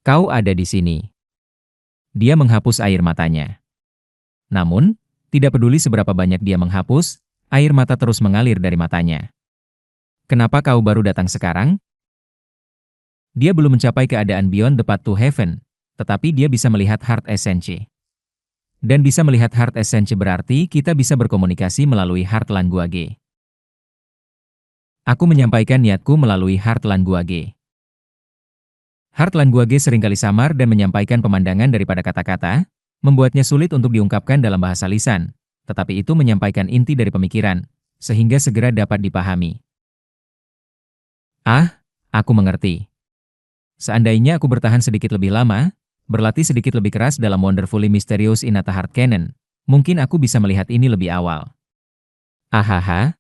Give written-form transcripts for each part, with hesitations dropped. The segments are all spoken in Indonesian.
Kau ada di sini. Dia menghapus air matanya. Namun, tidak peduli seberapa banyak dia menghapus, air mata terus mengalir dari matanya. Kenapa kau baru datang sekarang? Dia belum mencapai keadaan Beyond the Path to Heaven, tetapi dia bisa melihat Heart Essence. Dan bisa melihat Heart Essence berarti kita bisa berkomunikasi melalui Heart Language. Aku menyampaikan niatku melalui Heart Language. Heart Language seringkali samar dan menyampaikan pemandangan daripada kata-kata, membuatnya sulit untuk diungkapkan dalam bahasa lisan, tetapi itu menyampaikan inti dari pemikiran, sehingga segera dapat dipahami. Ah, aku mengerti. Seandainya aku bertahan sedikit lebih lama, berlatih sedikit lebih keras dalam Wonderfully Mysterious Inata Heart Canon, mungkin aku bisa melihat ini lebih awal. Ahaha,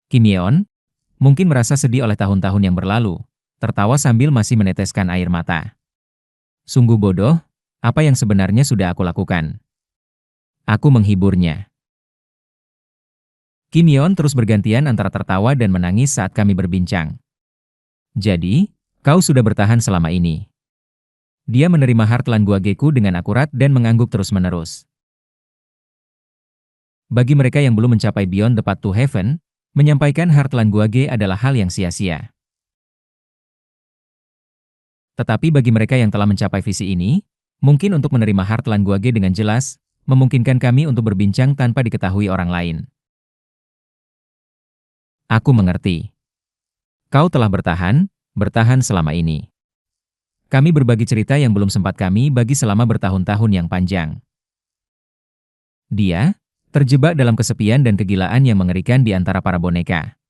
Kim Yeon, mungkin merasa sedih oleh tahun-tahun yang berlalu, tertawa sambil masih meneteskan air mata. Sungguh bodoh, apa yang sebenarnya sudah aku lakukan? Aku menghiburnya. Kim Yeon terus bergantian antara tertawa dan menangis saat kami berbincang. Jadi, kau sudah bertahan selama ini. Dia menerima Heart Language-ku dengan akurat dan mengangguk terus-menerus. Bagi mereka yang belum mencapai Beyond the Path to Heaven, menyampaikan Heart Language adalah hal yang sia-sia. Tetapi bagi mereka yang telah mencapai visi ini, mungkin untuk menerima Heart Language dengan jelas, memungkinkan kami untuk berbincang tanpa diketahui orang lain. Aku mengerti. Kau telah bertahan selama ini. Kami berbagi cerita yang belum sempat kami bagi selama bertahun-tahun yang panjang. Dia terjebak dalam kesepian dan kegilaan yang mengerikan di antara para boneka.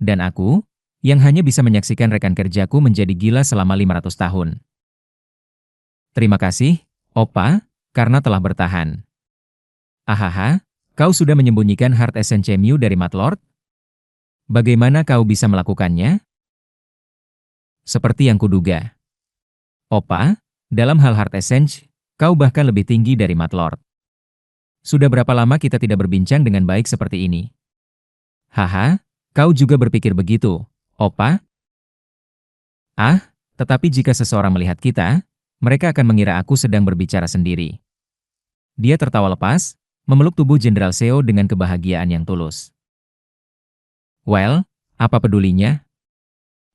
Dan aku, yang hanya bisa menyaksikan rekan kerjaku menjadi gila selama 500 tahun. Terima kasih, Opa, karena telah bertahan. Ahaha, kau sudah menyembunyikan Heart Essence-mu dari Matlord? Bagaimana kau bisa melakukannya? Seperti yang kuduga. Opa, dalam hal Heart Essence, kau bahkan lebih tinggi dari Matlord. Sudah berapa lama kita tidak berbincang dengan baik seperti ini? Haha, kau juga berpikir begitu, Opa? Ah, tetapi jika seseorang melihat kita, mereka akan mengira aku sedang berbicara sendiri. Dia tertawa lepas, memeluk tubuh Jenderal Seo dengan kebahagiaan yang tulus. Well, apa pedulinya?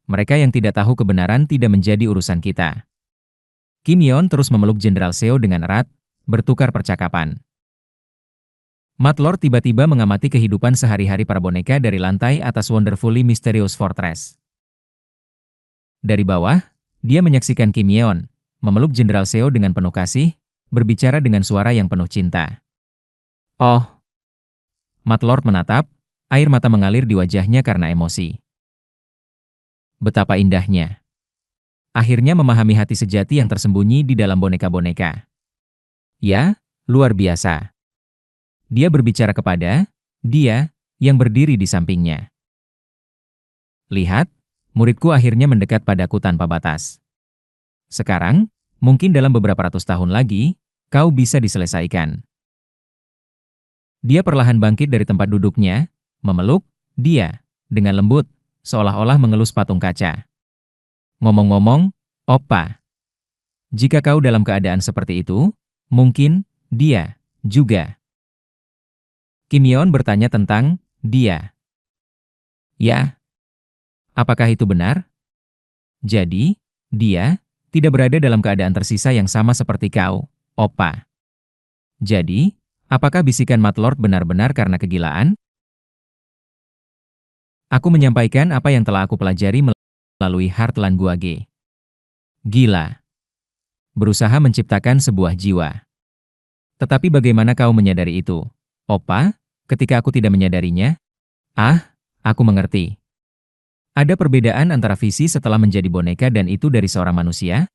Mereka yang tidak tahu kebenaran tidak menjadi urusan kita. Kim Yeon terus memeluk Jenderal Seo dengan erat, bertukar percakapan. Matlord tiba-tiba mengamati kehidupan sehari-hari para boneka dari lantai atas Wonderfully Mysterious Fortress. Dari bawah, dia menyaksikan Kim Yeon, memeluk Jenderal Seo dengan penuh kasih, berbicara dengan suara yang penuh cinta. Oh, Matlord menatap, air mata mengalir di wajahnya karena emosi. Betapa indahnya. Akhirnya memahami hati sejati yang tersembunyi di dalam boneka-boneka. Ya, luar biasa. Dia berbicara kepada dia yang berdiri di sampingnya. Lihat, muridku akhirnya mendekat padaku tanpa batas. Sekarang, mungkin dalam beberapa ratus tahun lagi, kau bisa diselesaikan. Dia perlahan bangkit dari tempat duduknya, memeluk dia dengan lembut, seolah-olah mengelus patung kaca. Ngomong-ngomong, Oppa, jika kau dalam keadaan seperti itu, mungkin dia juga. Kim Yeon bertanya tentang dia. Ya, apakah itu benar? Jadi, dia tidak berada dalam keadaan tersisa yang sama seperti kau, Oppa. Jadi, apakah bisikan Matlord benar-benar karena kegilaan? Aku menyampaikan apa yang telah aku pelajari melalui Heart Language. Gila. Berusaha menciptakan sebuah jiwa. Tetapi bagaimana kau menyadari itu, Oppa, ketika aku tidak menyadarinya? Ah, aku mengerti. Ada perbedaan antara visi setelah menjadi boneka dan itu dari seorang manusia?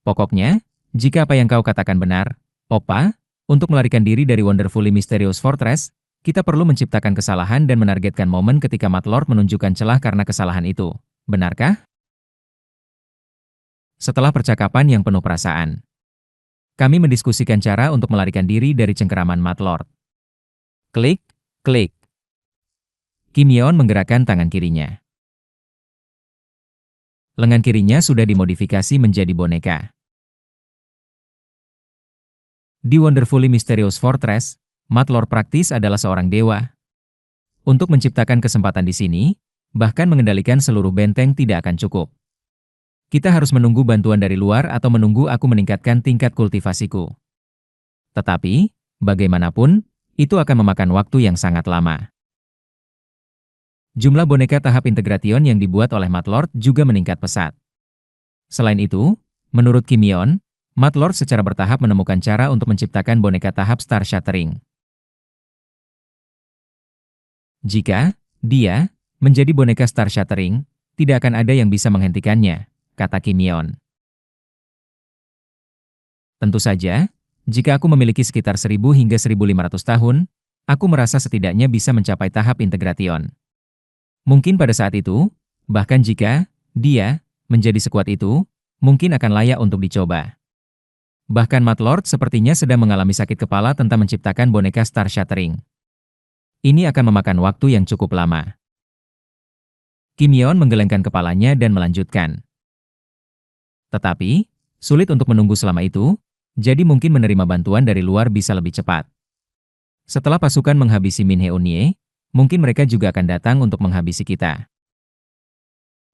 Pokoknya, jika apa yang kau katakan benar, Oppa, untuk melarikan diri dari Wonderfully Mysterious Fortress, kita perlu menciptakan kesalahan dan menargetkan momen ketika Matlord menunjukkan celah karena kesalahan itu. Benarkah? Setelah percakapan yang penuh perasaan, kami mendiskusikan cara untuk melarikan diri dari cengkeraman Matlord. Klik, klik. Kim Yeon menggerakkan tangan kirinya. Lengan kirinya sudah dimodifikasi menjadi boneka. Di Wonderfully Mysterious Fortress, Matlord praktis adalah seorang dewa. Untuk menciptakan kesempatan di sini, bahkan mengendalikan seluruh benteng tidak akan cukup. Kita harus menunggu bantuan dari luar atau menunggu aku meningkatkan tingkat kultivasiku. Tetapi, bagaimanapun, itu akan memakan waktu yang sangat lama. Jumlah boneka tahap integration yang dibuat oleh Matlord juga meningkat pesat. Selain itu, menurut Kim Yeon, Matlord secara bertahap menemukan cara untuk menciptakan boneka tahap Star Shattering. Jika dia menjadi boneka Star Shattering, tidak akan ada yang bisa menghentikannya, kata Kim Yeon. Tentu saja, jika aku memiliki sekitar 1000 hingga 1500 tahun, aku merasa setidaknya bisa mencapai tahap integration. Mungkin pada saat itu, bahkan jika dia menjadi sekuat itu, mungkin akan layak untuk dicoba. Bahkan Matlord sepertinya sedang mengalami sakit kepala tentang menciptakan boneka Star Shattering. Ini akan memakan waktu yang cukup lama. Kim Yeon menggelengkan kepalanya dan melanjutkan. Tetapi, sulit untuk menunggu selama itu, jadi mungkin menerima bantuan dari luar bisa lebih cepat. Setelah pasukan menghabisi Min Hye, mungkin mereka juga akan datang untuk menghabisi kita.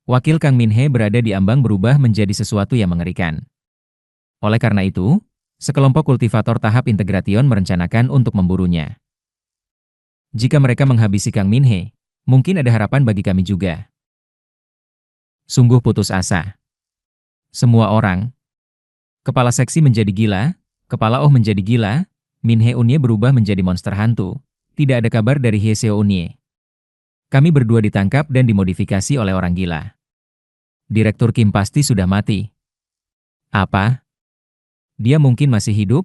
Wakil Kang Min Hye berada di ambang berubah menjadi sesuatu yang mengerikan. Oleh karena itu, sekelompok kultivator tahap integration merencanakan untuk memburunya. Jika mereka menghabisi Kang Min Hye, mungkin ada harapan bagi kami juga. Sungguh putus asa. Semua orang. Kepala seksi menjadi gila, kepala Oh menjadi gila, Min Hye berubah menjadi monster hantu. Tidak ada kabar dari Hye Seo-unye. Kami berdua ditangkap dan dimodifikasi oleh orang gila. Direktur Kim pasti sudah mati. Apa? Dia mungkin masih hidup?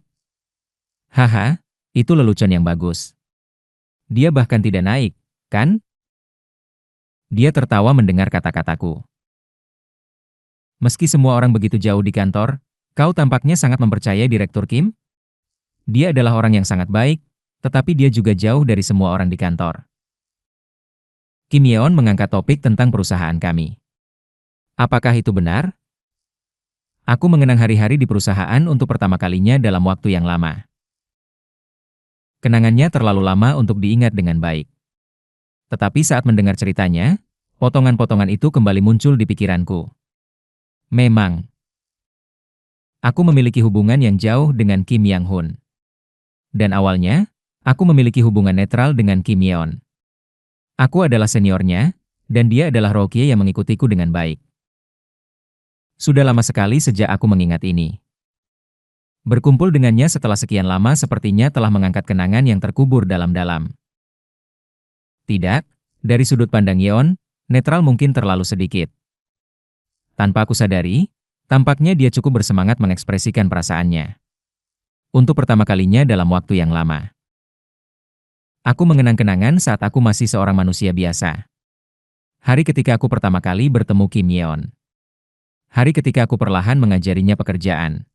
Haha, itu lelucon yang bagus. Dia bahkan tidak naik, kan? Dia tertawa mendengar kata-kataku. Meski semua orang begitu jauh di kantor, kau tampaknya sangat mempercayai Direktur Kim? Dia adalah orang yang sangat baik, tetapi dia juga jauh dari semua orang di kantor. Kim Yeon mengangkat topik tentang perusahaan kami. Apakah itu benar? Aku mengenang hari-hari di perusahaan untuk pertama kalinya dalam waktu yang lama. Kenangannya terlalu lama untuk diingat dengan baik. Tetapi saat mendengar ceritanya, potongan-potongan itu kembali muncul di pikiranku. Memang, aku memiliki hubungan yang jauh dengan Kim Yang-hun. Dan awalnya, aku memiliki hubungan netral dengan Kim Yeon. Aku adalah seniornya, dan dia adalah Rokie yang mengikutiku dengan baik. Sudah lama sekali sejak aku mengingat ini. Berkumpul dengannya setelah sekian lama sepertinya telah mengangkat kenangan yang terkubur dalam-dalam. Tidak, dari sudut pandang Yeon, netral mungkin terlalu sedikit. Tanpa aku sadari, tampaknya dia cukup bersemangat mengekspresikan perasaannya. Untuk pertama kalinya dalam waktu yang lama. Aku mengenang kenangan saat aku masih seorang manusia biasa. Hari ketika aku pertama kali bertemu Kim Yeon. Hari ketika aku perlahan mengajarinya pekerjaan.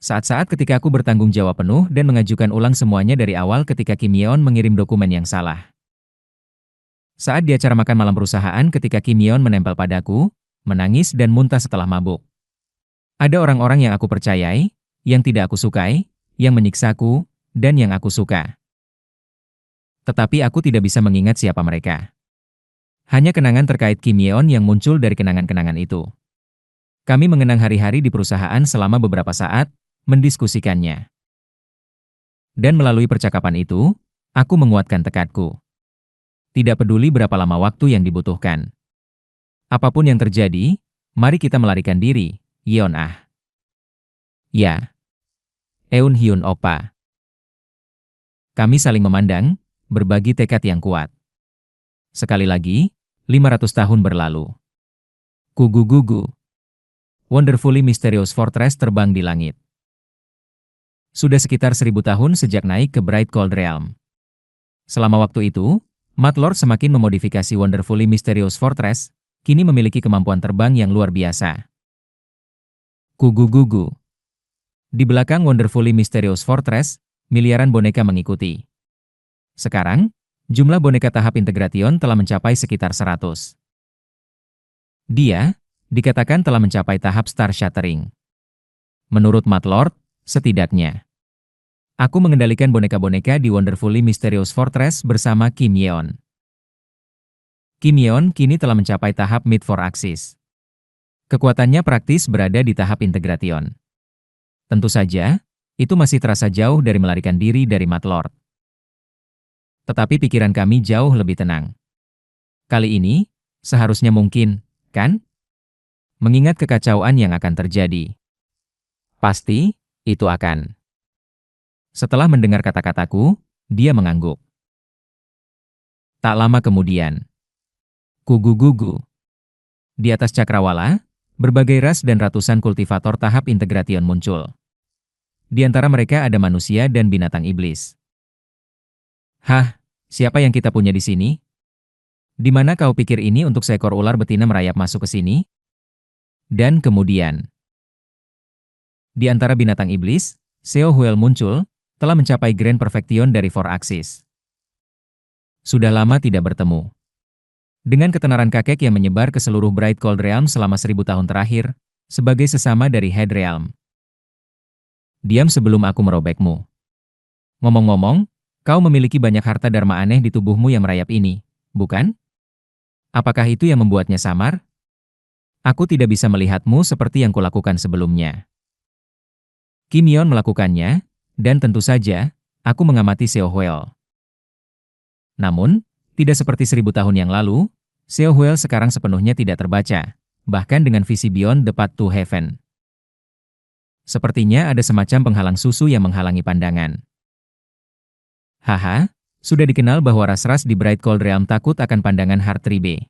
Saat-saat ketika aku bertanggung jawab penuh dan mengajukan ulang semuanya dari awal ketika Kim Yeon mengirim dokumen yang salah. Saat di acara makan malam perusahaan ketika Kim Yeon menempel padaku, menangis dan muntah setelah mabuk. Ada orang-orang yang aku percayai, yang tidak aku sukai, yang menyiksaku, dan yang aku suka. Tetapi aku tidak bisa mengingat siapa mereka. Hanya kenangan terkait Kim Yeon yang muncul dari kenangan-kenangan itu. Kami mengenang hari-hari di perusahaan selama beberapa saat, mendiskusikannya. Dan melalui percakapan itu, aku menguatkan tekadku. Tidak peduli berapa lama waktu yang dibutuhkan. Apapun yang terjadi, mari kita melarikan diri, Yeon ah. Ya. Eun Hyun Oppa. Kami saling memandang, berbagi tekad yang kuat. Sekali lagi, 500 tahun berlalu. Gugu-gugu. Wonderfully Mysterious Fortress terbang di langit. Sudah sekitar 1000 tahun sejak naik ke Bright Cold Realm. Selama waktu itu, Matlord semakin memodifikasi Wonderfully Mysterious Fortress, kini memiliki kemampuan terbang yang luar biasa. Gugu-gugu. Di belakang Wonderfully Mysterious Fortress, miliaran boneka mengikuti. Sekarang, jumlah boneka tahap integration telah mencapai sekitar 100. Dia, dikatakan telah mencapai tahap Star Shattering. Menurut Matlord, setidaknya. Aku mengendalikan boneka-boneka di Wonderfully Mysterious Fortress bersama Kim Yeon. Kim Yeon kini telah mencapai tahap Mid 4 Axis. Kekuatannya praktis berada di tahap Integration. Tentu saja, itu masih terasa jauh dari melarikan diri dari Matlord. Tetapi pikiran kami jauh lebih tenang. Kali ini, seharusnya mungkin, kan? Mengingat kekacauan yang akan terjadi. Pasti, itu akan. Setelah mendengar kata-kataku, dia mengangguk. Tak lama kemudian, gugu-gugu. Di atas cakrawala, berbagai ras dan ratusan kultivator tahap integration muncul. Di antara mereka ada manusia dan binatang iblis. Hah, siapa yang kita punya di sini? Di mana kau pikir ini untuk seekor ular betina merayap masuk ke sini? Dan kemudian, di antara binatang iblis, Seo Huel muncul, telah mencapai Grand Perfection dari 4 Axis. Sudah lama tidak bertemu. Dengan ketenaran kakek yang menyebar ke seluruh Bright Cold Realm selama 1000 tahun terakhir, sebagai sesama dari Head Realm. Diam sebelum aku merobekmu. Ngomong-ngomong, kau memiliki banyak harta dharma aneh di tubuhmu yang merayap ini, bukan? Apakah itu yang membuatnya samar? Aku tidak bisa melihatmu seperti yang kulakukan sebelumnya. Kim Yeon melakukannya, dan tentu saja, aku mengamati Seo Huel. Namun, tidak seperti 1000 tahun yang lalu, Seo Huel sekarang sepenuhnya tidak terbaca, bahkan dengan visi Beyond the Path to Heaven. Sepertinya ada semacam penghalang susu yang menghalangi pandangan. Haha, sudah dikenal bahwa ras-ras di Bright Cold Realm takut akan pandangan Heart Tribe.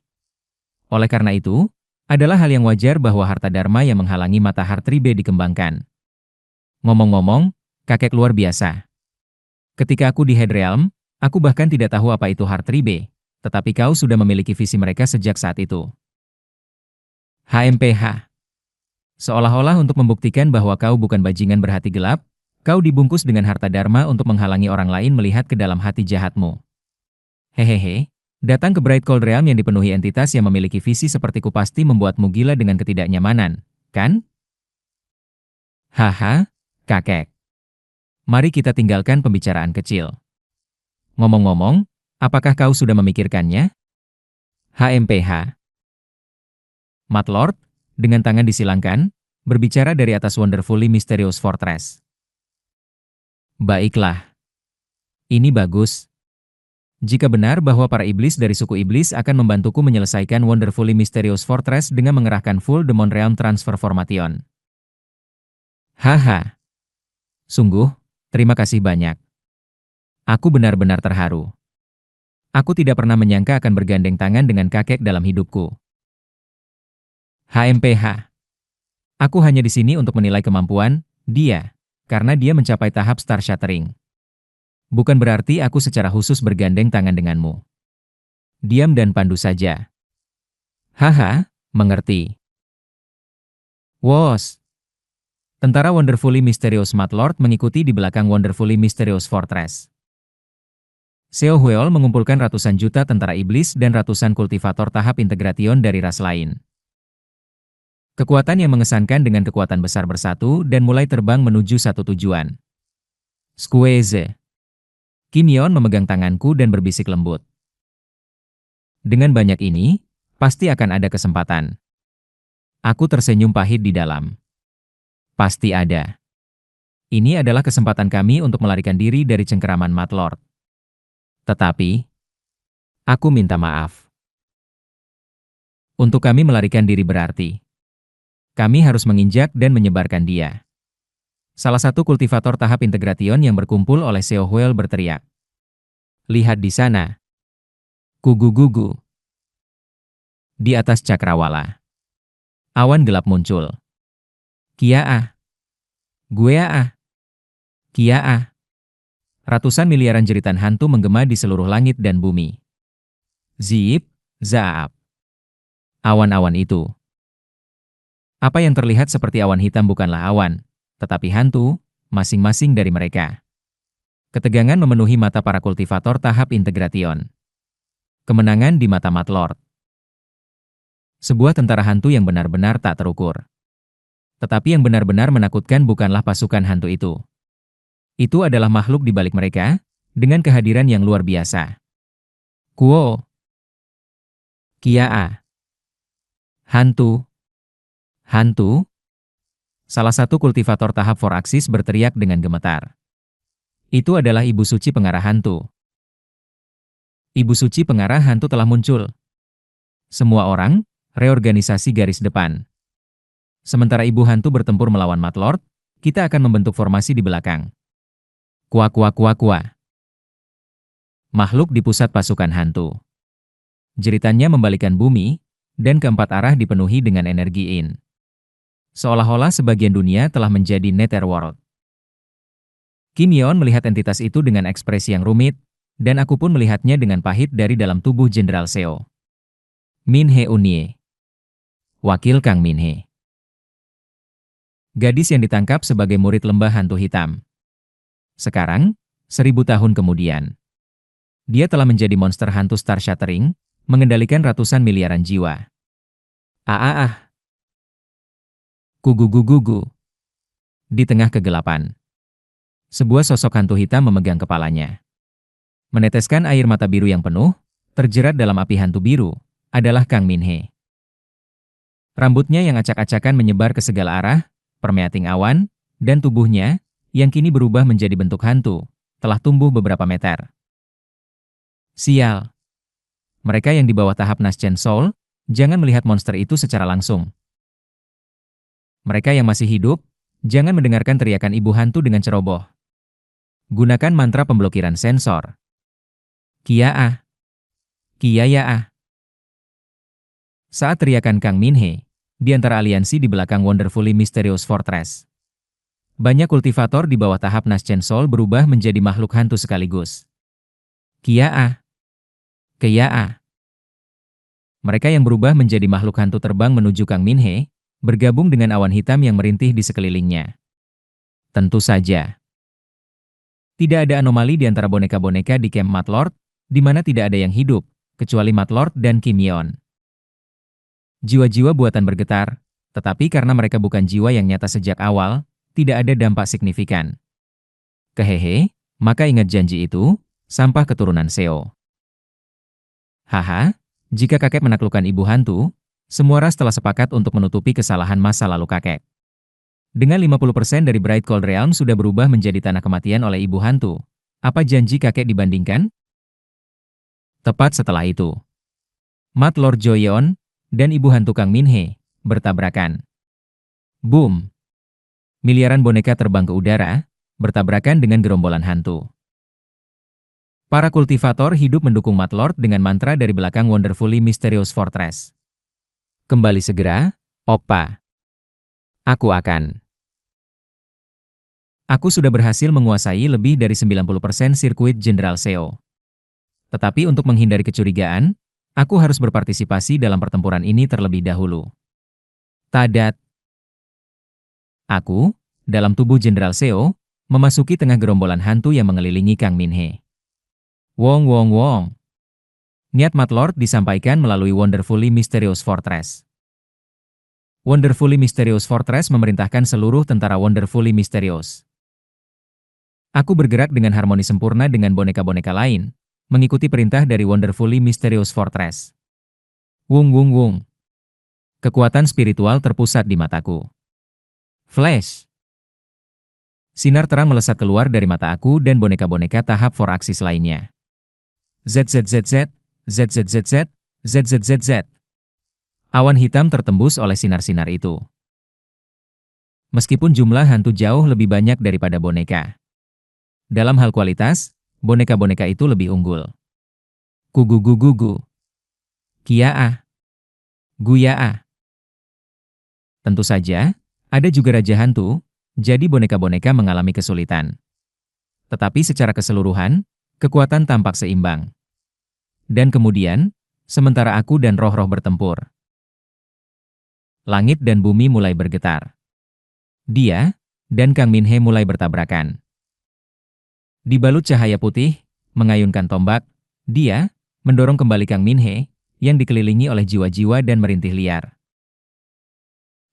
Oleh karena itu, adalah hal yang wajar bahwa harta dharma yang menghalangi mata Heart Tribe dikembangkan. Ngomong-ngomong, kakek luar biasa. Ketika aku di Head Realm, aku bahkan tidak tahu apa itu Heart Tribe, tetapi kau sudah memiliki visi mereka sejak saat itu. HMPH. Seolah-olah untuk membuktikan bahwa kau bukan bajingan berhati gelap, kau dibungkus dengan harta dharma untuk menghalangi orang lain melihat ke dalam hati jahatmu. Hehehe, datang ke Bright Cold Realm yang dipenuhi entitas yang memiliki visi sepertiku pasti membuatmu gila dengan ketidaknyamanan, kan? Haha, kakek. Mari kita tinggalkan pembicaraan kecil. Ngomong-ngomong, apakah kau sudah memikirkannya? HMPH. Matlord, dengan tangan disilangkan, berbicara dari atas Wonderfully Mysterious Fortress. Baiklah. Ini bagus. Jika benar bahwa para iblis dari suku iblis akan membantuku menyelesaikan Wonderfully Mysterious Fortress dengan mengerahkan full Demon Realm Transfer Formation. Haha. Sungguh, terima kasih banyak. Aku benar-benar terharu. Aku tidak pernah menyangka akan bergandeng tangan dengan kakek dalam hidupku. HMPH. Aku hanya di sini untuk menilai kemampuan dia, karena dia mencapai tahap Star Shattering. Bukan berarti aku secara khusus bergandeng tangan denganmu. Diam dan pandu saja. Haha, mengerti. Wos. Tentara Wonderfully Mysterious Matlord mengikuti di belakang Wonderfully Mysterious Fortress. Seo Huel mengumpulkan ratusan juta tentara iblis dan ratusan kultivator tahap integration dari ras lain. Kekuatan yang mengesankan dengan kekuatan besar bersatu dan mulai terbang menuju satu tujuan. Squeeze. Kim Yeon memegang tanganku dan berbisik lembut. Dengan banyak ini, pasti akan ada kesempatan. Aku tersenyum pahit di dalam. Pasti ada. Ini adalah kesempatan kami untuk melarikan diri dari cengkeraman Matlord. Tetapi, aku minta maaf. Untuk kami melarikan diri berarti, kami harus menginjak dan menyebarkan dia. Salah satu kultivator tahap integration yang berkumpul oleh Seo Huel berteriak. Lihat di sana. Gugu-gugu. Di atas cakrawala. Awan gelap muncul. Kia-ah. Gue-ah. Kia-ah. Ratusan miliaran jeritan hantu menggema di seluruh langit dan bumi. Zip, zaap. Awan-awan itu. Apa yang terlihat seperti awan hitam bukanlah awan, tetapi hantu, masing-masing dari mereka. Ketegangan memenuhi mata para kultivator tahap integration. Kemenangan di mata Matlord. Sebuah tentara hantu yang benar-benar tak terukur. Tetapi yang benar-benar menakutkan bukanlah pasukan hantu itu. Itu adalah makhluk di balik mereka, dengan kehadiran yang luar biasa. Kuo. Kiaa. Hantu. Hantu. Salah satu kultivator tahap 4 aksis berteriak dengan gemetar. Itu adalah Ibu Suci Pengarah Hantu. Ibu Suci Pengarah Hantu telah muncul. Semua orang, reorganisasi garis depan. Sementara Ibu Hantu bertempur melawan Matlord, kita akan membentuk formasi di belakang. Kuah kuah kuah kuah. Makhluk di pusat pasukan hantu. Jeritannya membalikan bumi, dan keempat arah dipenuhi dengan energi in. Seolah-olah sebagian dunia telah menjadi netherworld. Kim Yeon melihat entitas itu dengan ekspresi yang rumit, dan aku pun melihatnya dengan pahit dari dalam tubuh Jenderal Seo. Min He Unie. Wakil Kang Min He. Gadis yang ditangkap sebagai murid lembah hantu hitam. Sekarang, 1000 tahun kemudian. Dia telah menjadi monster hantu Star Shattering, mengendalikan ratusan miliaran jiwa. Ah. Kugugugugu. Di tengah kegelapan. Sebuah sosok hantu hitam memegang kepalanya. Meneteskan air mata biru yang penuh, terjerat dalam api hantu biru, adalah Kang Min He. Rambutnya yang acak-acakan menyebar ke segala arah, permeating awan, dan tubuhnya, yang kini berubah menjadi bentuk hantu, telah tumbuh beberapa meter. Sial. Mereka yang di bawah tahap Naschen Soul, jangan melihat monster itu secara langsung. Mereka yang masih hidup, jangan mendengarkan teriakan ibu hantu dengan ceroboh. Gunakan mantra pemblokiran sensor. Kiaa. Kiayaa. Saat teriakan Kang Min He, di antara aliansi di belakang Wonderfully Mysterious Fortress. Banyak kultivator di bawah tahap Naschen Soul berubah menjadi makhluk hantu sekaligus. Kiaa. Kiaa. Mereka yang berubah menjadi makhluk hantu terbang menuju Kang Min He, bergabung dengan awan hitam yang merintih di sekelilingnya. Tentu saja. Tidak ada anomali di antara boneka-boneka di Camp Matlord, di mana tidak ada yang hidup, kecuali Matlord dan Kim Yeon. Jiwa-jiwa buatan bergetar, tetapi karena mereka bukan jiwa yang nyata sejak awal, tidak ada dampak signifikan. Kehehe, maka ingat janji itu, sampah keturunan Seo. Haha, jika kakek menaklukkan ibu hantu, semua ras telah sepakat untuk menutupi kesalahan masa lalu kakek. Dengan 50% dari Bright Cold Realm sudah berubah menjadi tanah kematian oleh ibu hantu, apa janji kakek dibandingkan? Tepat setelah itu, Mat Lord Jo Yeon dan ibu hantu Kang Min He bertabrakan. Boom! Miliaran boneka terbang ke udara, bertabrakan dengan gerombolan hantu. Para kultivator hidup mendukung Mat Lord dengan mantra dari belakang Wonderfully Mysterious Fortress. Kembali segera, Oppa. Aku sudah berhasil menguasai lebih dari 90% sirkuit Jenderal Seo. Tetapi untuk menghindari kecurigaan, aku harus berpartisipasi dalam pertempuran ini terlebih dahulu. Tadat. Aku, dalam tubuh Jenderal Seo, memasuki tengah gerombolan hantu yang mengelilingi Kang Min He. Wong. Niat Mat Lord disampaikan melalui Wonderfully Mysterious Fortress. Wonderfully Mysterious Fortress memerintahkan seluruh tentara Wonderfully Mysterious. Aku bergerak dengan harmoni sempurna dengan boneka-boneka lain, mengikuti perintah dari Wonderfully Mysterious Fortress. Wung. Kekuatan spiritual terpusat di mataku. Flash. Sinar terang melesat keluar dari mata aku dan boneka-boneka tahap 4 aksis lainnya. ZZZZ. Awan hitam tertembus oleh sinar-sinar itu. Meskipun jumlah hantu jauh lebih banyak daripada boneka. Dalam hal kualitas, boneka-boneka itu lebih unggul. Kugugugugu. Kiaa. Guyaa. Tentu saja, ada juga raja hantu, jadi boneka-boneka mengalami kesulitan. Tetapi secara keseluruhan, kekuatan tampak seimbang. Dan kemudian, sementara aku dan roh-roh bertempur, langit dan bumi mulai bergetar. Dia dan Kang Min He mulai bertabrakan. Dibalut cahaya putih, mengayunkan tombak, dia mendorong kembali Kang Min He, yang dikelilingi oleh jiwa-jiwa dan merintih liar.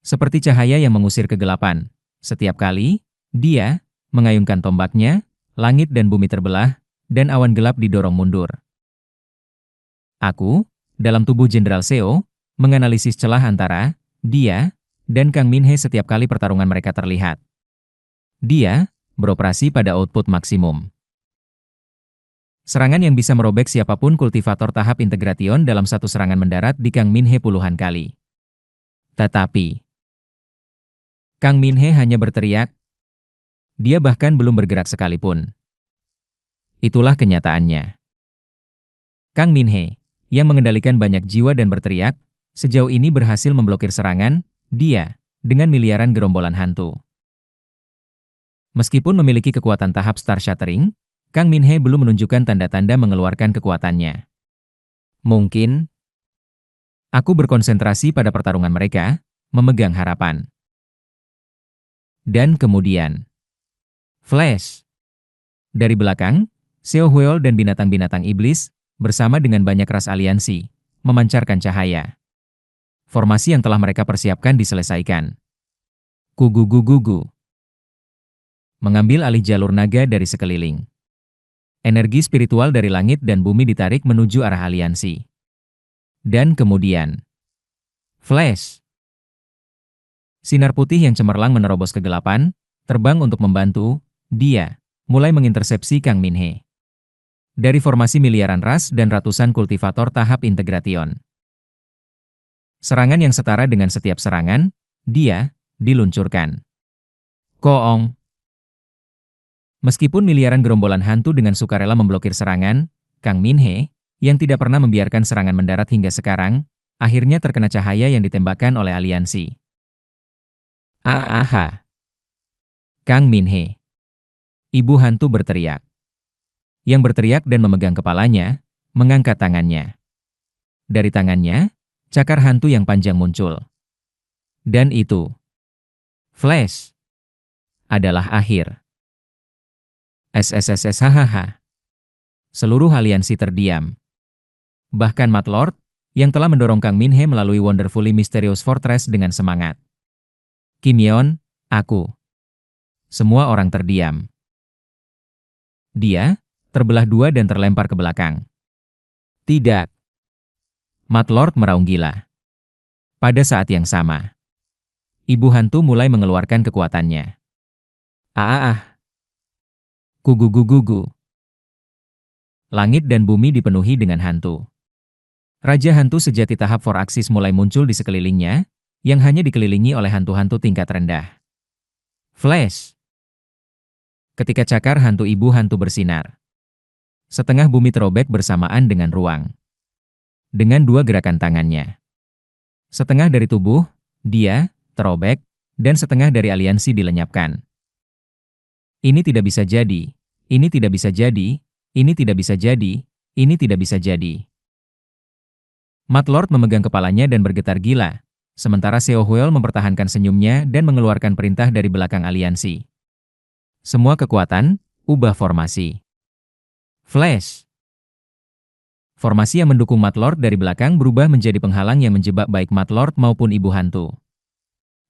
Seperti cahaya yang mengusir kegelapan. Setiap kali, dia mengayunkan tombaknya, langit dan bumi terbelah, dan awan gelap didorong mundur. Aku, dalam tubuh Jenderal Seo, menganalisis celah antara dia dan Kang Min He setiap kali pertarungan mereka terlihat. Dia beroperasi pada output maksimum. Serangan yang bisa merobek siapapun kultivator tahap integration dalam satu serangan mendarat di Kang Min He puluhan kali. Tetapi, Kang Min He hanya berteriak. Dia bahkan belum bergerak sekalipun. Itulah kenyataannya. Kang Min He, yang mengendalikan banyak jiwa dan berteriak, sejauh ini berhasil memblokir serangan dia dengan miliaran gerombolan hantu. Meskipun memiliki kekuatan tahap Star Shattering, Kang Min He belum menunjukkan tanda-tanda mengeluarkan kekuatannya. Mungkin aku berkonsentrasi pada pertarungan mereka, memegang harapan. Dan kemudian, flash. Dari belakang, Seo Hueol dan binatang-binatang iblis, bersama dengan banyak ras aliansi, memancarkan cahaya. Formasi yang telah mereka persiapkan diselesaikan. Gugu-gugu. Mengambil alih jalur naga dari sekeliling. Energi spiritual dari langit dan bumi ditarik menuju arah aliansi. Dan kemudian, flash. Sinar putih yang cemerlang menerobos kegelapan, terbang untuk membantu dia mulai mengintersepsi Kang Min He. Dari formasi miliaran ras dan ratusan kultivator tahap integration. Serangan yang setara dengan setiap serangan, dia diluncurkan. Koong. Meskipun miliaran gerombolan hantu dengan sukarela memblokir serangan, Kang Min He, yang tidak pernah membiarkan serangan mendarat hingga sekarang, akhirnya terkena cahaya yang ditembakkan oleh aliansi. Aha. Kang Min He. Ibu hantu berteriak. Yang berteriak dan memegang kepalanya, mengangkat tangannya. Dari tangannya, cakar hantu yang panjang muncul. Dan itu, flash, adalah akhir. SSSS hahaha. Seluruh aliansi terdiam. Bahkan Mat Lord, yang telah mendorong Kang Min He melalui Wonderfully Mysterious Fortress dengan semangat. Kim Yeon, aku. Semua orang terdiam. Dia terbelah dua dan terlempar ke belakang. Tidak. Mat Lord meraung gila. Pada saat yang sama, ibu hantu mulai mengeluarkan kekuatannya. Gugu-gugu. Langit dan bumi dipenuhi dengan hantu. Raja hantu sejati tahap 4 Axis mulai muncul di sekelilingnya, yang hanya dikelilingi oleh hantu-hantu tingkat rendah. Flash. Ketika cakar hantu ibu hantu bersinar, setengah bumi terobek bersamaan dengan ruang. Dengan dua gerakan tangannya. Setengah dari tubuh, dia, terobek, dan setengah dari aliansi dilenyapkan. Ini tidak bisa jadi, ini tidak bisa jadi, ini tidak bisa jadi, ini tidak bisa jadi. Mat Lord memegang kepalanya dan bergetar gila, sementara Seo Hueol mempertahankan senyumnya dan mengeluarkan perintah dari belakang aliansi. Semua kekuatan, ubah formasi. Flash. Formasi yang mendukung Mat Lord dari belakang berubah menjadi penghalang yang menjebak baik Mat Lord maupun ibu hantu.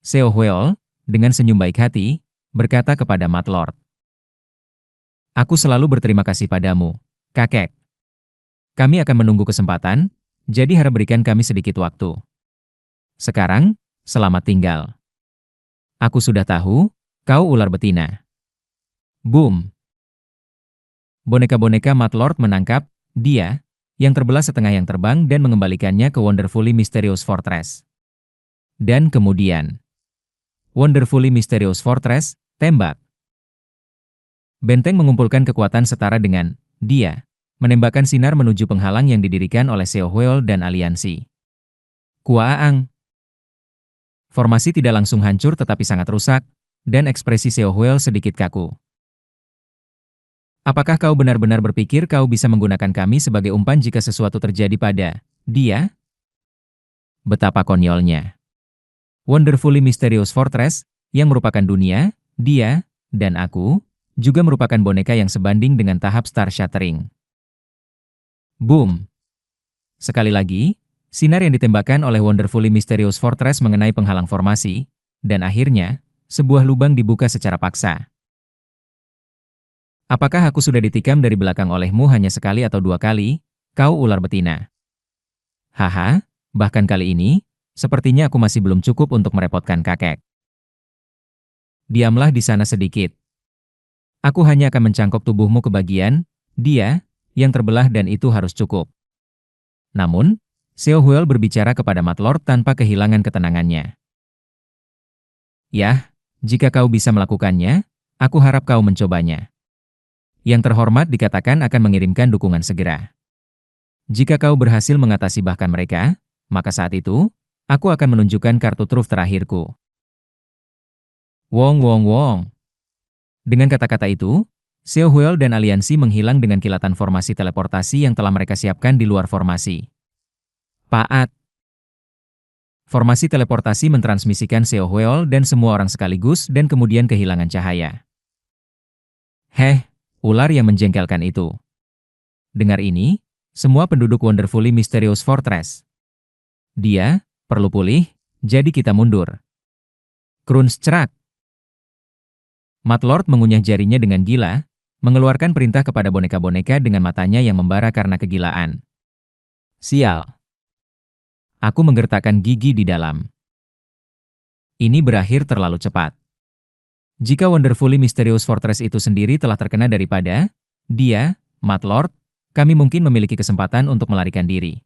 Seo Hueol, dengan senyum baik hati, berkata kepada Mat Lord. Aku selalu berterima kasih padamu, kakek. Kami akan menunggu kesempatan, jadi harap berikan kami sedikit waktu. Sekarang, selamat tinggal. Aku sudah tahu, kau ular betina. Boom. Boneka-boneka Mat Lord menangkap dia, yang terbelah setengah yang terbang dan mengembalikannya ke Wonderfully Mysterious Fortress. Dan kemudian, Wonderfully Mysterious Fortress, tembak. Benteng mengumpulkan kekuatan setara dengan dia, menembakkan sinar menuju penghalang yang didirikan oleh Seo Hueol dan aliansi. Kuaang. Formasi tidak langsung hancur tetapi sangat rusak, dan ekspresi Seo Hueol sedikit kaku. Apakah kau benar-benar berpikir kau bisa menggunakan kami sebagai umpan jika sesuatu terjadi pada dia? Betapa konyolnya. Wonderfully Mysterious Fortress, yang merupakan dunia, dia, dan aku, juga merupakan boneka yang sebanding dengan tahap Star Shattering. Boom. Sekali lagi, Sinar yang ditembakkan oleh Wonderfully Mysterious Fortress mengenai penghalang formasi, dan akhirnya, sebuah lubang dibuka secara paksa. Apakah aku sudah ditikam dari belakang olehmu hanya sekali atau dua kali, kau ular betina? Haha, bahkan kali ini, sepertinya aku masih belum cukup untuk merepotkan kakek. Diamlah di sana sedikit. Aku hanya akan mencangkok tubuhmu ke bagian, dia, yang terbelah dan itu harus cukup. Namun, Xiao Huel berbicara kepada Matlord tanpa kehilangan ketenangannya. Yah, jika kau bisa melakukannya, aku harap kau mencobanya. Yang terhormat dikatakan akan mengirimkan dukungan segera. Jika kau berhasil mengatasi bahkan mereka, maka saat itu, aku akan menunjukkan kartu truf terakhirku. Wong wong wong. Dengan kata-kata itu, Xiao Huel dan aliansi menghilang dengan kilatan formasi teleportasi yang telah mereka siapkan di luar formasi. Paat. Formasi teleportasi mentransmisikan Xiao Huel dan semua orang sekaligus dan kemudian kehilangan cahaya. Heh, ular yang menjengkelkan itu. Dengar ini, semua penduduk Wonderfully Mysterious Fortress. Dia, perlu pulih, jadi kita mundur. Crunch cerak. Matlord mengunyah jarinya dengan gila, mengeluarkan perintah kepada boneka-boneka dengan matanya yang membara karena kegilaan. Sial. Aku menggertakkan gigi di dalam. Ini berakhir terlalu cepat. Jika Wonderfully Mysterious Fortress itu sendiri telah terkena daripada dia, Matlord, kami mungkin memiliki kesempatan untuk melarikan diri.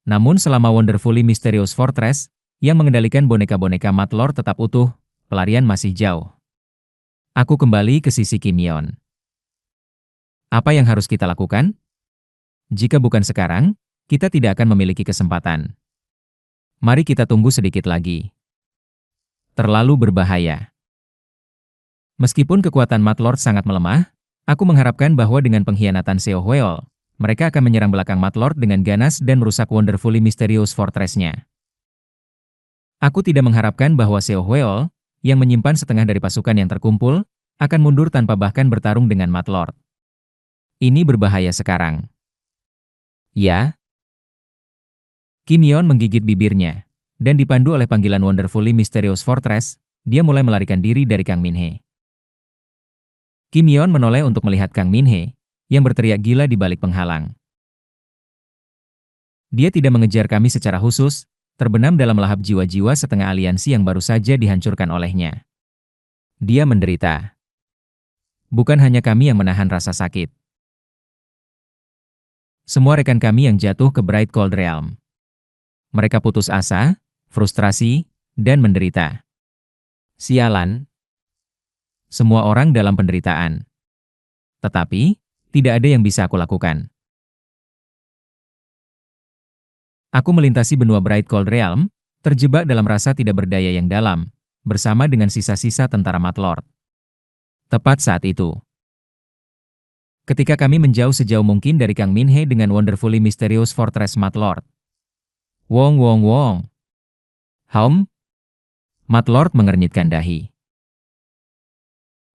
Namun selama Wonderfully Mysterious Fortress, yang mengendalikan boneka-boneka Matlord tetap utuh, pelarian masih jauh. Aku kembali ke sisi Kim Yeon. Apa yang harus kita lakukan? Jika bukan sekarang, kita tidak akan memiliki kesempatan. Mari kita tunggu sedikit lagi. Terlalu berbahaya. Meskipun kekuatan Matlord sangat melemah, aku mengharapkan bahwa dengan pengkhianatan Xiao Huel, mereka akan menyerang belakang Matlord dengan ganas dan merusak Wonderfully Mysterious Fortress-nya. Aku tidak mengharapkan bahwa Xiao Huel, yang menyimpan setengah dari pasukan yang terkumpul, akan mundur tanpa bahkan bertarung dengan Matlord. Ini berbahaya sekarang. Ya. Kim Yeon menggigit bibirnya, dan dipandu oleh panggilan Wonderfully Mysterious Fortress, dia mulai melarikan diri dari Kang Min-he. Kim Yeon menoleh untuk melihat Kang Min-he, yang berteriak gila di balik penghalang. Dia tidak mengejar kami secara khusus, terbenam dalam lahap jiwa-jiwa setengah aliansi yang baru saja dihancurkan olehnya. Dia menderita. Bukan hanya kami yang menahan rasa sakit. Semua rekan kami yang jatuh ke Bright Cold Realm. Mereka putus asa, frustrasi, dan menderita. Sialan. Semua orang dalam penderitaan. Tetapi, tidak ada yang bisa aku lakukan. Aku melintasi benua Bright Cold Realm, terjebak dalam rasa tidak berdaya yang dalam, bersama dengan sisa-sisa tentara Matlord. Tepat saat itu, ketika kami menjauh sejauh mungkin dari Kang Min-he dengan Wonderfully Mysterious Fortress Matlord. Wong wong wong. Matlord mengernyitkan dahi.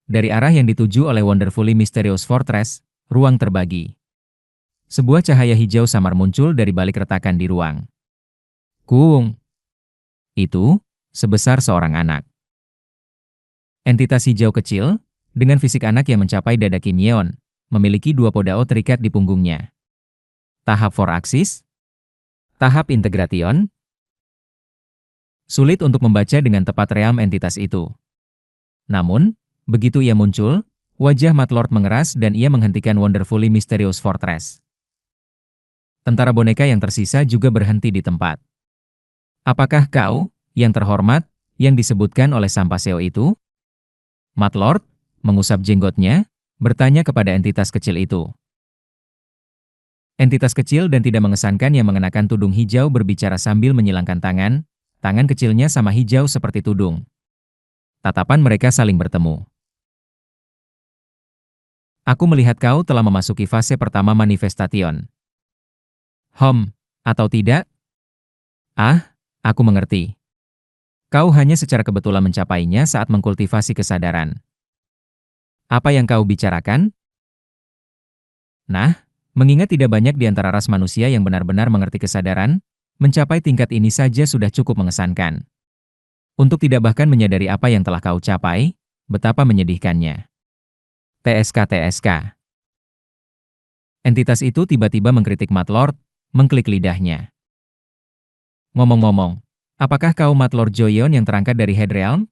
Dari arah yang dituju oleh Wonderfully Mysterious Fortress, ruang terbagi. Sebuah cahaya hijau samar muncul dari balik retakan di ruang. Kuung. Itu, sebesar seorang anak. Entitas hijau kecil, dengan fisik anak yang mencapai dada Kim Yeon, memiliki dua podao terikat di punggungnya. Tahap 4-axis. Tahap integration. Sulit untuk membaca dengan tepat ream entitas itu. Namun, begitu ia muncul, wajah Matlord mengeras dan ia menghentikan Wonderfully Mysterious Fortress. Tentara boneka yang tersisa juga berhenti di tempat. Apakah kau, yang terhormat, yang disebutkan oleh Sampaseo itu? Matlord, mengusap jenggotnya, bertanya kepada entitas kecil itu. Entitas kecil dan tidak mengesankan yang mengenakan tudung hijau berbicara sambil menyilangkan tangan kecilnya sama hijau seperti tudung. Tatapan mereka saling bertemu. Aku melihat kau telah memasuki fase pertama manifestation. Atau tidak? Ah, aku mengerti. Kau hanya secara kebetulan mencapainya saat mengkultivasi kesadaran. Apa yang kau bicarakan? Nah, Mengingat tidak banyak di antara ras manusia yang benar-benar mengerti kesadaran, mencapai tingkat ini saja sudah cukup mengesankan. Untuk tidak bahkan menyadari apa yang telah kau capai, betapa menyedihkannya. TSK. Entitas itu tiba-tiba mengkritik Matlord, mengklik lidahnya. Ngomong-ngomong, apakah kau Matlord Joyon yang terangkat dari Headrealm?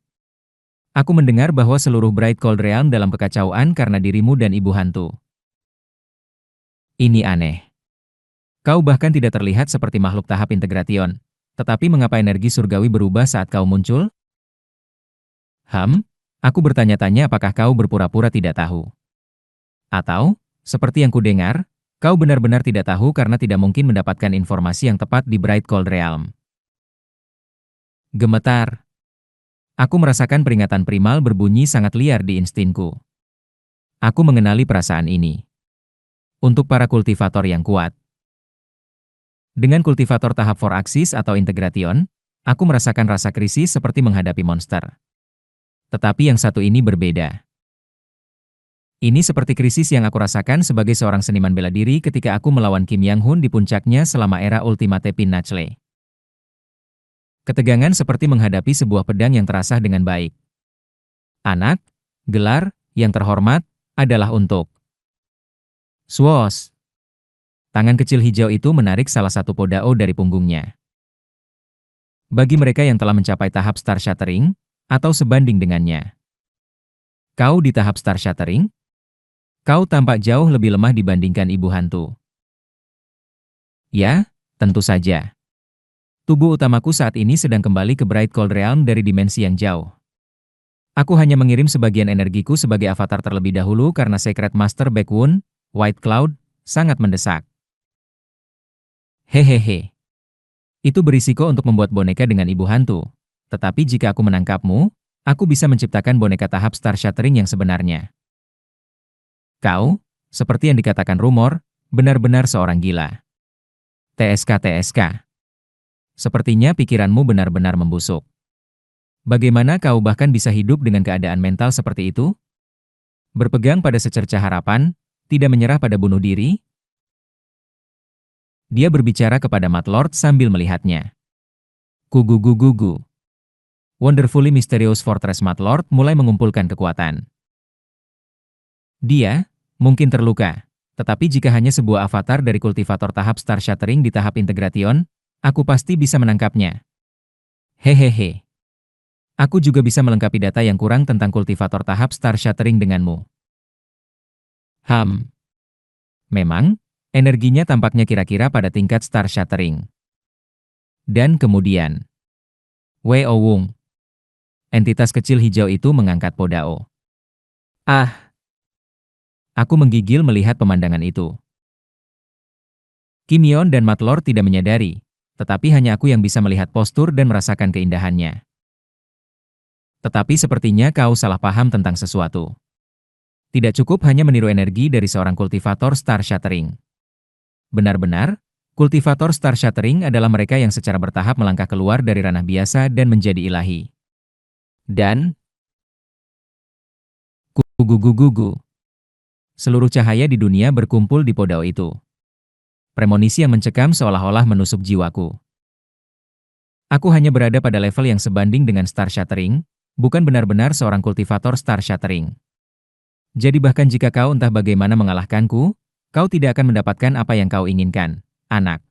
Aku mendengar bahwa seluruh Bright Cold Realm dalam kekacauan karena dirimu dan ibu hantu. Ini aneh. Kau bahkan tidak terlihat seperti makhluk tahap integration. Tetapi mengapa energi surgawi berubah saat kau muncul? Aku bertanya-tanya apakah kau berpura-pura tidak tahu. Atau, seperti yang kudengar, kau benar-benar tidak tahu karena tidak mungkin mendapatkan informasi yang tepat di Bright Cold Realm. Gemetar. Aku merasakan peringatan primal berbunyi sangat liar di instinku. Aku mengenali perasaan ini. Untuk para kultivator yang kuat. Dengan kultivator tahap 4 Axis atau Integration, aku merasakan rasa krisis seperti menghadapi monster. Tetapi yang satu ini berbeda. Ini seperti krisis yang aku rasakan sebagai seorang seniman bela diri ketika aku melawan Kim Yang-hun di puncaknya selama era Ultimate Pinnacle. Ketegangan seperti menghadapi sebuah pedang yang terasah dengan baik. Anak, gelar, yang terhormat, adalah untuk Swoosh. Tangan kecil hijau itu menarik salah satu podao dari punggungnya. Bagi mereka yang telah mencapai tahap Star Shattering, atau sebanding dengannya. Kau di tahap Star Shattering? Kau tampak jauh lebih lemah dibandingkan ibu hantu. Ya, tentu saja. Tubuh utamaku saat ini sedang kembali ke Bright Cold Realm dari dimensi yang jauh. Aku hanya mengirim sebagian energiku sebagai avatar terlebih dahulu karena Secret Master Backwound, White Cloud, sangat mendesak. Hehehe. Itu berisiko untuk membuat boneka dengan ibu hantu. Tetapi jika aku menangkapmu, aku bisa menciptakan boneka tahap Star Shattering yang sebenarnya. Kau, seperti yang dikatakan rumor, benar-benar seorang gila. TSK. Sepertinya pikiranmu benar-benar membusuk. Bagaimana kau bahkan bisa hidup dengan keadaan mental seperti itu? Berpegang pada secercah harapan, tidak menyerah pada bunuh diri? Dia berbicara kepada Matlord sambil melihatnya. Gugu. Wonderfully Mysterious Fortress Matlord mulai mengumpulkan kekuatan. Dia, mungkin terluka. Tetapi jika hanya sebuah avatar dari kultivator tahap Star Shattering di tahap Integration, aku pasti bisa menangkapnya. Hehehe. Aku juga bisa melengkapi data yang kurang tentang kultivator tahap Star Shattering denganmu. Memang, energinya tampaknya kira-kira pada tingkat Star Shattering. Dan kemudian, Wei Wung. Entitas kecil hijau itu mengangkat podao. Aku menggigil melihat pemandangan itu. Kim Yeon dan Matlord tidak menyadari, tetapi hanya aku yang bisa melihat postur dan merasakan keindahannya. Tetapi sepertinya kau salah paham tentang sesuatu. Tidak cukup hanya meniru energi dari seorang kultivator Star Shattering. Benar-benar, kultivator Star Shattering adalah mereka yang secara bertahap melangkah keluar dari ranah biasa dan menjadi ilahi. Dan, gugu. Seluruh cahaya di dunia berkumpul di podao itu. Premonisi yang mencekam seolah-olah menusuk jiwaku. Aku hanya berada pada level yang sebanding dengan Star Shattering, bukan benar-benar seorang kultivator Star Shattering. Jadi bahkan jika kau entah bagaimana mengalahkanku, kau tidak akan mendapatkan apa yang kau inginkan, anak.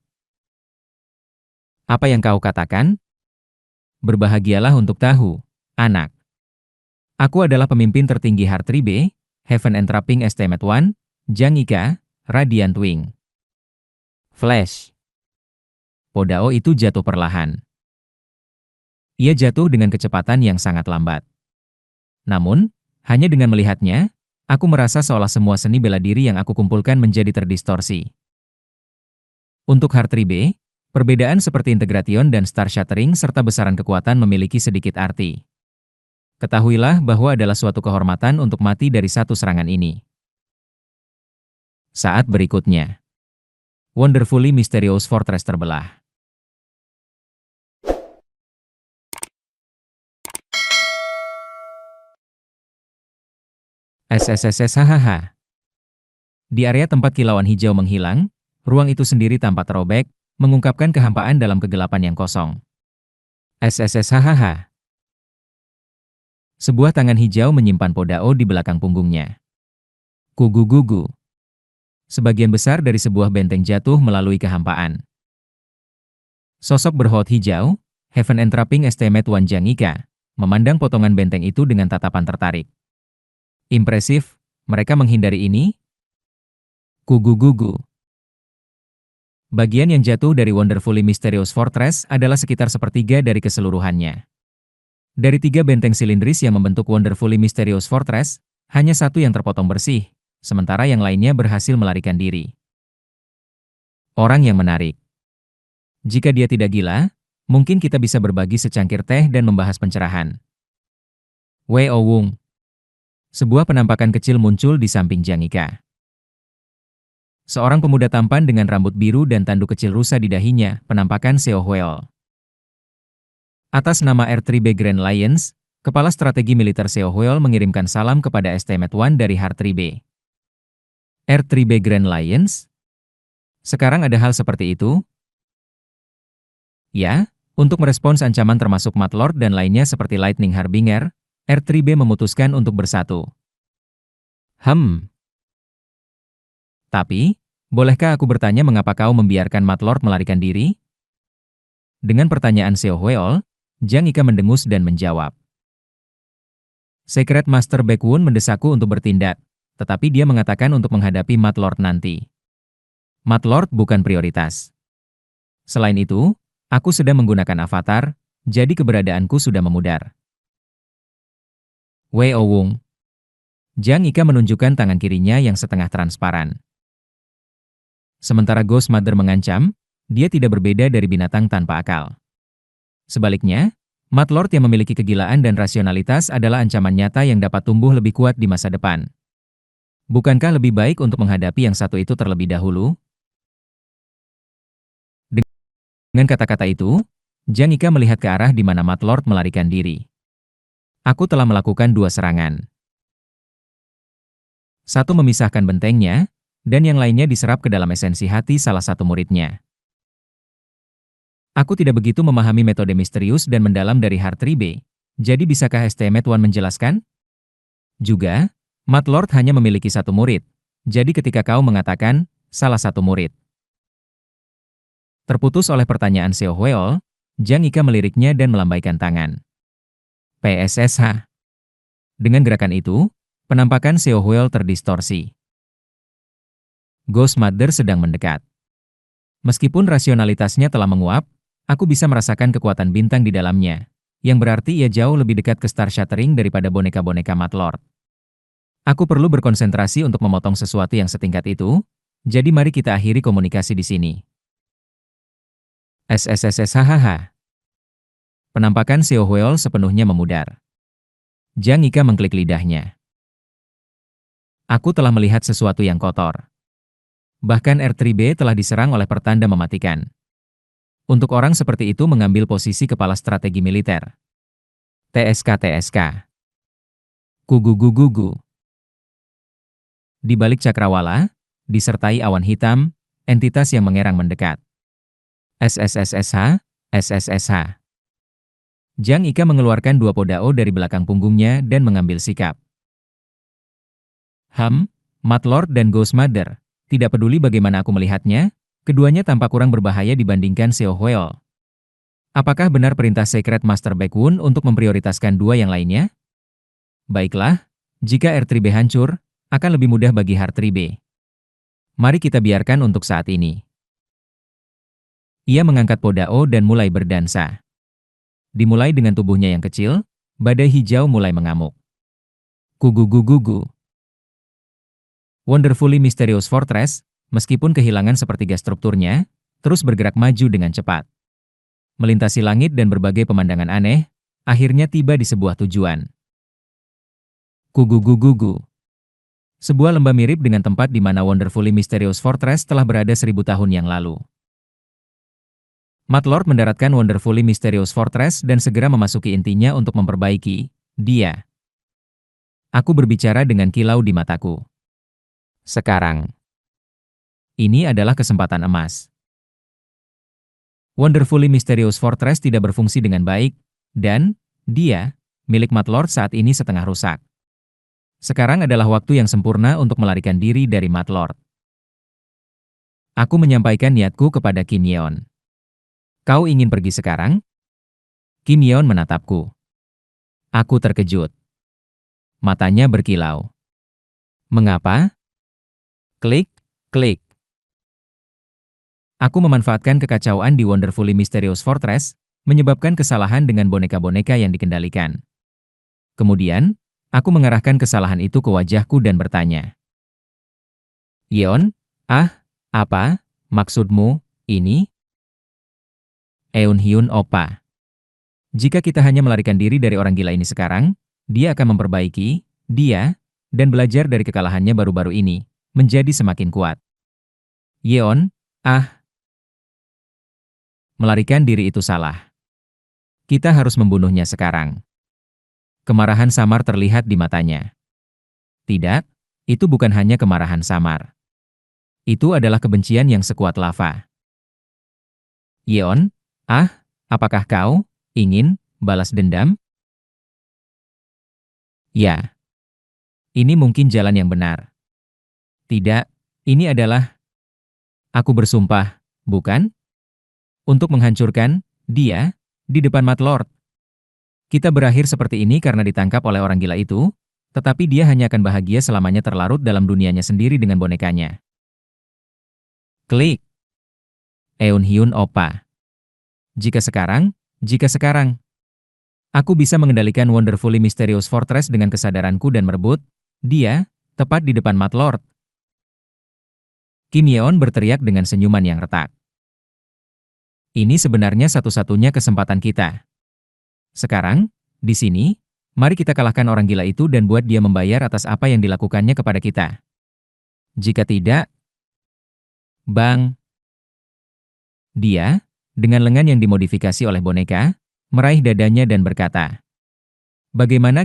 Apa yang kau katakan? Berbahagialah untuk tahu, anak. Aku adalah pemimpin tertinggi Heart 3B, Heaven Entrapping Estimate 1, Jang Ika, Radiant Wing. Flash. Podao itu jatuh perlahan. Ia jatuh dengan kecepatan yang sangat lambat. Namun, hanya dengan melihatnya, aku merasa seolah semua seni bela diri yang aku kumpulkan menjadi terdistorsi. Untuk Heart 3B, perbedaan seperti Integration dan Star Shattering serta besaran kekuatan memiliki sedikit arti. Ketahuilah bahwa adalah suatu kehormatan untuk mati dari satu serangan ini. Saat berikutnya, Wonderfully Mysterious Fortress terbelah. SSSS hahaha. Di area tempat kilauan hijau menghilang, ruang itu sendiri tampak terobek, mengungkapkan kehampaan dalam kegelapan yang kosong. SSSHHH. Sebuah tangan hijau menyimpan Podao di belakang punggungnya. Gugu-gugu. Sebagian besar dari sebuah benteng jatuh melalui kehampaan. Sosok berhot hijau, Heaven Entrapping Estimate Wan Jiang Ika, memandang potongan benteng itu dengan tatapan tertarik. Impresif, mereka menghindari ini? Gugu-gugu. Bagian yang jatuh dari Wonderfully Mysterious Fortress adalah sekitar sepertiga dari keseluruhannya. Dari 3 benteng silindris yang membentuk Wonderfully Mysterious Fortress, hanya 1 yang terpotong bersih, sementara yang lainnya berhasil melarikan diri. Orang yang menarik. Jika dia tidak gila, mungkin kita bisa berbagi secangkir teh dan membahas pencerahan. Wei Wung. Sebuah penampakan kecil muncul di samping Jiang Ika. Seorang pemuda tampan dengan rambut biru dan tanduk kecil rusa di dahinya, penampakan Seo Huel. Atas nama R3B Grand Alliance, Kepala Strategi Militer Seo Huel mengirimkan salam kepada Estimate One dari R3B. R3B Grand Alliance? Sekarang ada hal seperti itu? Ya, untuk merespons ancaman termasuk Mad Lord dan lainnya seperti Lightning Harbinger, R3B memutuskan untuk bersatu. Tapi, bolehkah aku bertanya mengapa kau membiarkan Mad Lord melarikan diri? Dengan pertanyaan Seo Huel, Jiang Ika mendengus dan menjawab. Secret Master Baekwon mendesakku untuk bertindak, tetapi dia mengatakan untuk menghadapi Mad Lord nanti. Mad Lord bukan prioritas. Selain itu, aku sedang menggunakan avatar, jadi keberadaanku sudah memudar. Wei Wung. Jiang Ika menunjukkan tangan kirinya yang setengah transparan. Sementara Ghost Mother mengancam, dia tidak berbeda dari binatang tanpa akal. Sebaliknya, Mad Lord yang memiliki kegilaan dan rasionalitas adalah ancaman nyata yang dapat tumbuh lebih kuat di masa depan. Bukankah lebih baik untuk menghadapi yang satu itu terlebih dahulu? Dengan kata-kata itu, Jiang Ika melihat ke arah di mana Mad Lord melarikan diri. Aku telah melakukan 2 serangan. Satu memisahkan bentengnya, dan yang lainnya diserap ke dalam esensi hati salah satu muridnya. Aku tidak begitu memahami metode misterius dan mendalam dari R3B, jadi bisakah Estimate One menjelaskan? Juga, Mad Lord hanya memiliki 1 murid, jadi ketika kau mengatakan, salah satu murid. Terputus oleh pertanyaan Seo Huel, Jiang Ika meliriknya dan melambaikan tangan. PSSH. Dengan gerakan itu, penampakan Seo Huel terdistorsi. Ghost Mother sedang mendekat. Meskipun rasionalitasnya telah menguap, aku bisa merasakan kekuatan bintang di dalamnya, yang berarti ia jauh lebih dekat ke Star Shattering daripada boneka-boneka Mad Lord. Aku perlu berkonsentrasi untuk memotong sesuatu yang setingkat itu, jadi mari kita akhiri komunikasi di sini. SSSSHHH. Penampakan Seo Huel sepenuhnya memudar. Jiang Ika mengklik lidahnya. Aku telah melihat sesuatu yang kotor. Bahkan R3B telah diserang oleh pertanda mematikan. Untuk orang seperti itu mengambil posisi kepala strategi militer. TSK. Gugu-gugu. Di balik cakrawala, disertai awan hitam, entitas yang mengerang mendekat. SSSSH. Jiang Ika mengeluarkan 2 Podao dari belakang punggungnya dan mengambil sikap. Mad Lord dan Ghost Mother. Tidak peduli bagaimana aku melihatnya, keduanya tampak kurang berbahaya dibandingkan Seo Huel. Apakah benar perintah Secret Master Baekwon untuk memprioritaskan 2 yang lainnya? Baiklah, jika R3B hancur, akan lebih mudah bagi R3B. Mari kita biarkan untuk saat ini. Ia mengangkat Podao dan mulai berdansa. Dimulai dengan tubuhnya yang kecil, badai hijau mulai mengamuk. Gugu-gugu. Wonderfully Mysterious Fortress, meskipun kehilangan sepertiga strukturnya, terus bergerak maju dengan cepat. Melintasi langit dan berbagai pemandangan aneh, akhirnya tiba di sebuah tujuan. Gugu-gugu. Sebuah lembah mirip dengan tempat di mana Wonderfully Mysterious Fortress telah berada 1000 tahun yang lalu. Mad Lord mendaratkan Wonderfully Mysterious Fortress dan segera memasuki intinya untuk memperbaiki dia. Aku berbicara dengan kilau di mataku. Sekarang, ini adalah kesempatan emas. Wonderfully Mysterious Fortress tidak berfungsi dengan baik, dan dia, milik Matlord saat ini setengah rusak. Sekarang adalah waktu yang sempurna untuk melarikan diri dari Matlord. Aku menyampaikan niatku kepada Kim Yeon. Kau ingin pergi sekarang? Kim Yeon menatapku. Aku terkejut. Matanya berkilau. Mengapa? Klik, klik. Aku memanfaatkan kekacauan di Wonderfully Mysterious Fortress, menyebabkan kesalahan dengan boneka-boneka yang dikendalikan. Kemudian, aku mengarahkan kesalahan itu ke wajahku dan bertanya. Yeon, apa? Maksudmu, ini? Eun-hyun Oppa. Jika kita hanya melarikan diri dari orang gila ini sekarang, dia akan memperbaiki, dia, dan belajar dari kekalahannya baru-baru ini, menjadi semakin kuat. Yeon, melarikan diri itu salah. Kita harus membunuhnya sekarang. Kemarahan samar terlihat di matanya. Tidak, itu bukan hanya kemarahan samar. Itu adalah kebencian yang sekuat lava. Yeon, apakah kau ingin balas dendam? Ya. Ini mungkin jalan yang benar. Tidak, ini adalah... Aku bersumpah, bukan? Untuk menghancurkan dia di depan Matlord. Kita berakhir seperti ini karena ditangkap oleh orang gila itu, tetapi dia hanya akan bahagia selamanya terlarut dalam dunianya sendiri dengan bonekanya. Klik. Eun-hyun Oppa. Jika sekarang, aku bisa mengendalikan Wonderfully Mysterious Fortress dengan kesadaranku dan merebut dia, tepat di depan Matlord. Kim Yeon berteriak dengan senyuman yang retak. Ini sebenarnya satu-satunya kesempatan kita. Sekarang, di sini, mari kita kalahkan orang gila itu dan buat dia membayar atas apa yang dilakukannya kepada kita. Jika tidak, bang. Dia, dengan lengan yang dimodifikasi oleh boneka, meraih dadanya dan berkata, bagaimana kita